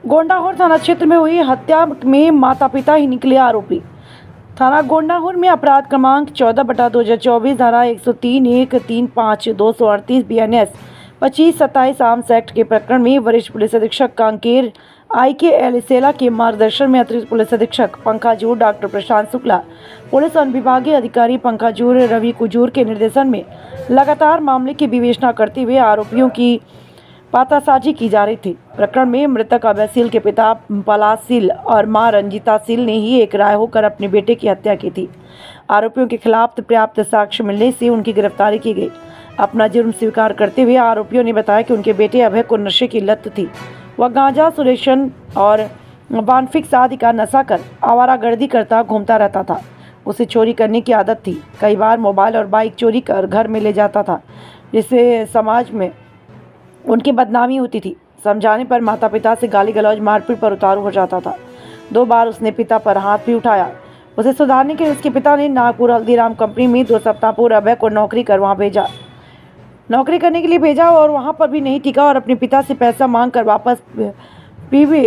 गोंडाहोर थाना क्षेत्र में हुई हत्या में माता पिता ही निकले आरोपी। थाना गोंडाहोर में अपराध क्रमांक 14/2024 धारा 103, 135, 238 BNS 25-27 आर्म्स एक्ट के प्रकरण में वरिष्ठ पुलिस अधीक्षक कांकेर IK एलिसेला के मार्गदर्शन में अतिरिक्त पुलिस अधीक्षक पंखाजूर डॉक्टर प्रशांत शुक्ला, पुलिस अनुविभागीय अधिकारी पंखाजूर रवि कुजूर के निर्देशन में लगातार मामले की विवेचना करते हुए आरोपियों की पतासाजी की जा रही थी। प्रकरण में मृतक अभय सील के पिता पलाश सील और मां रंजीता सील ने ही एक राय होकर अपने बेटे की हत्या की थी। आरोपियों के खिलाफ पर्याप्त साक्ष्य मिलने से उनकी गिरफ्तारी की गई। अपना जुर्म स्वीकार करते हुए आरोपियों ने बताया कि उनके बेटे अभय को नशे की लत थी। वह गांजा, सुलेशन और वानफिक्स आदि का नशा कर आवारागर्दी करता घूमता रहता था। उसे चोरी करने की आदत थी। कई बार मोबाइल और बाइक चोरी कर घर में ले जाता था, जिससे समाज में उनकी बदनामी होती थी। समझाने पर माता पिता से गाली गलौज, मारपीट पर उतारू हो जाता था। 2 बार उसने पिता पर हाथ भी उठाया। उसे सुधारने के लिए उसके पिता ने नागपुर हल्दीराम कंपनी में 2 सप्ताह पूर्व अभय को नौकरी करने के लिए भेजा और वहां पर भी नहीं टिका और अपने पिता से पैसा मांगकर वापस पीवी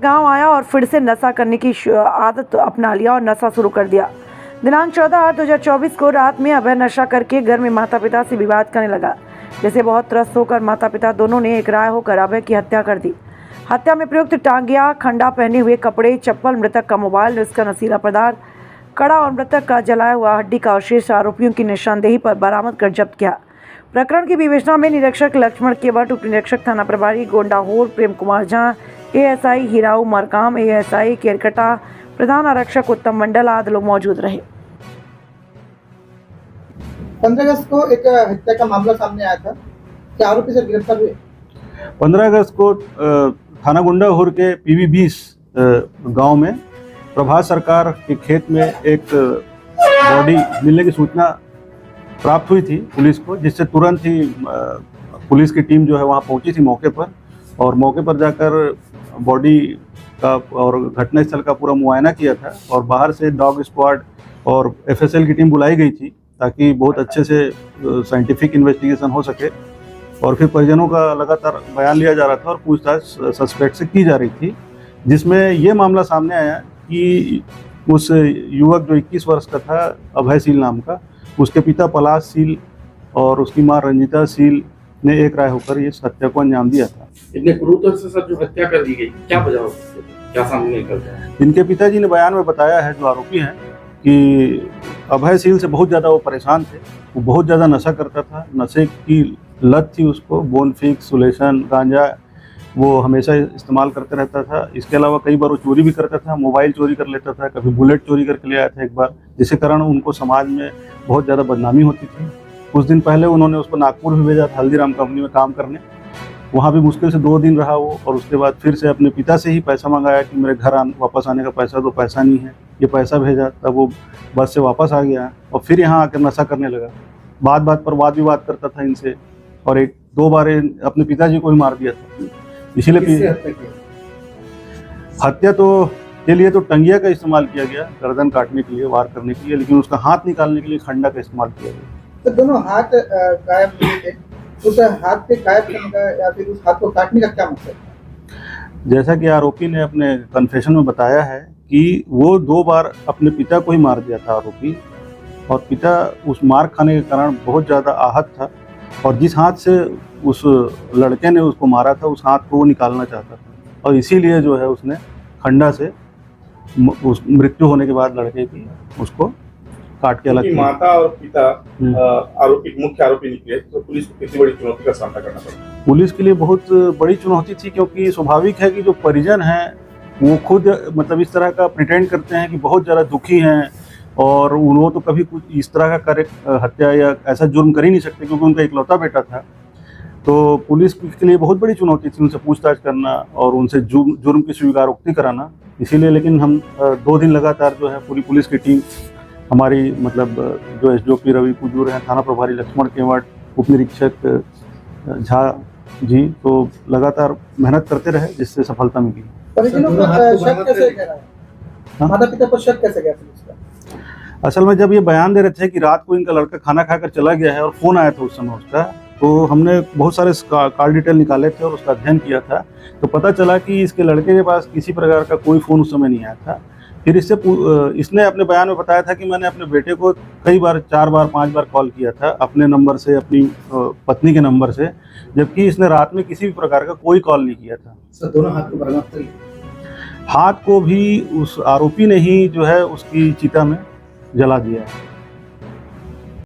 गांव आया और फिर से नशा करने की आदत अपना लिया और नशा शुरू कर दिया। दिनांक 14/8/2024 को रात में अभय नशा करके घर में माता पिता से विवाद करने लगा, जिसे बहुत त्रस्त होकर माता पिता दोनों ने एक राय होकर अभय की हत्या कर दी। हत्या में प्रयुक्त टांगिया, खंडा, पहने हुए कपड़े, चप्पल, मृतक का मोबाइल, इसका नशीला पदार्थ, कड़ा और मृतक का जलाया हुआ हड्डी का अवशेष आरोपियों की निशानदेही पर बरामद कर जब्त किया। प्रकरण की विवेचना में निरीक्षक लक्ष्मण केवट, उप निरीक्षक थाना प्रभारी गोंडाहोर प्रेम कुमार झा, ASI हिराऊ मरकाम, ASI केरकटा, प्रधान आरक्षक उत्तम मंडल आदि लोग मौजूद रहे। 15 अगस्त को एक हत्या का मामला सामने आया था, क्या आरोपी से गिरफ्तार हुए? 15 अगस्त को थाना गोंडाहोर के PV 20 गांव में प्रभात सरकार के खेत में एक बॉडी मिलने की सूचना प्राप्त हुई थी पुलिस को, जिससे तुरंत ही पुलिस की टीम जो है वहां पहुंची थी मौके पर और मौके पर जाकर बॉडी का और घटनास्थल का पूरा मुआयना किया था और बाहर से डॉग स्क्वाड और FSL की टीम बुलाई गई थी ताकि बहुत अच्छे से साइंटिफिक इन्वेस्टिगेशन हो सके। और फिर परिजनों का लगातार बयान लिया जा रहा था और पूछताछ सस्पेक्ट से की जा रही थी, जिसमें ये मामला सामने आया कि उस युवक जो 21 वर्ष का था, अभय सील नाम का, उसके पिता पलाश सील और उसकी मां रंजीता सील ने एक राय होकर ये हत्या को अंजाम दिया था। इतने क्रूरता से सर जो हत्या कर दी गई, क्या वजह हो, क्या सामने निकलता है? इनके पिताजी ने बयान में बताया है, जो आरोपी हैं, कि अभय सील से बहुत ज़्यादा वो परेशान थे। वो बहुत ज़्यादा नशा करता था, नशे की लत थी उसको, बोनफिक्स, सुलेशन, गांजा वो हमेशा इस्तेमाल करते रहता था। इसके अलावा कई बार वो चोरी भी करता था, मोबाइल चोरी कर लेता था, कभी बुलेट चोरी करके ले आया था एक बार, जिसके कारण उनको समाज में बहुत ज़्यादा बदनामी होती थी। कुछ दिन पहले उन्होंने उसको नागपुर भी भेजा था हल्दीराम कंपनी में काम करने। वहाँ भी मुश्किल से 2 दिन रहा वो और उसके बाद फिर से अपने पिता से ही पैसा मंगाया कि मेरे घर वापस आने का पैसा दो, पैसा नहीं है, ये पैसा भेजा। तब वो बस से वापस आ गया और फिर यहाँ आकर नशा करने लगा। बात बात पर वाद विवाद करता था इनसे और 1-2 बार अपने पिताजी को भी मार दिया था। इसीलिए हत्या के लिए तो टंगिया का इस्तेमाल किया गया, गर्दन काटने के लिए, वार करने के लिए, लेकिन उसका हाथ निकालने के लिए खंडा का इस्तेमाल किया गया। तो दोनों हाथ गायब किए थे, उस हाथ के गायब करने का या फिर उस हाथ को काटने का क्या मकसद था? जैसा कि आरोपी ने अपने कन्फेशन में बताया है कि वो 2 बार अपने पिता को ही मार दिया था आरोपी, और पिता उस मार खाने के कारण बहुत ज़्यादा आहत था और जिस हाथ से उस लड़के ने उसको मारा था उस हाथ को वो निकालना चाहता था और इसीलिए जो है उसने खंडा से उस मृत्यु होने के बाद लड़के की उसको काट के अलग किया। माता और पिता मुख्य आरोपी निकले, तो पुलिस को कितनी बड़ी चुनौती का सामना करना पड़ा? पुलिस के लिए बहुत बड़ी चुनौती थी, क्योंकि स्वाभाविक है कि जो परिजन हैं वो खुद मतलब इस तरह का प्रिटेंड करते हैं कि बहुत ज़्यादा दुखी हैं और वो तो कभी कुछ इस तरह का कार्य, हत्या या ऐसा जुर्म कर ही नहीं सकते, क्योंकि उनका इकलौता बेटा था। तो पुलिस के लिए बहुत बड़ी चुनौती थी उनसे पूछताछ करना और उनसे जुर्म की स्वीकारोक्ति कराना। इसीलिए लेकिन हम 2 दिन लगातार जो है पूरी पुलिस की टीम, हमारी मतलब जो SDOP रवि कुजूर हैं, थाना प्रभारी लक्ष्मण केवट, उप निरीक्षक झा जी, तो लगातार मेहनत करते रहे, जिससे सफलता मिली। परिजनों पर शक कैसे गया? माता पिता पर शक कैसे गया पुलिस का? असल में जब ये बयान दे रहे थे कि रात को इनका लड़का खाना खाकर चला गया है और फ़ोन आया था उस समय उसका, तो हमने बहुत सारे कॉल डिटेल निकाले थे और उसका अध्ययन किया था, तो पता चला कि इसके लड़के के पास किसी प्रकार का कोई फ़ोन उस समय नहीं आया था। फिर इसने अपने बयान में बताया था कि मैंने अपने बेटे को कई बार 4 बार 5 बार कॉल किया था अपने नंबर से, अपनी पत्नी के नंबर से, जबकि इसने रात में किसी भी प्रकार का कोई कॉल नहीं किया था। सर दोनों हाथ को बरामद करिए। हाथ को भी उस आरोपी ने ही जो है उसकी चिता में जला दिया है।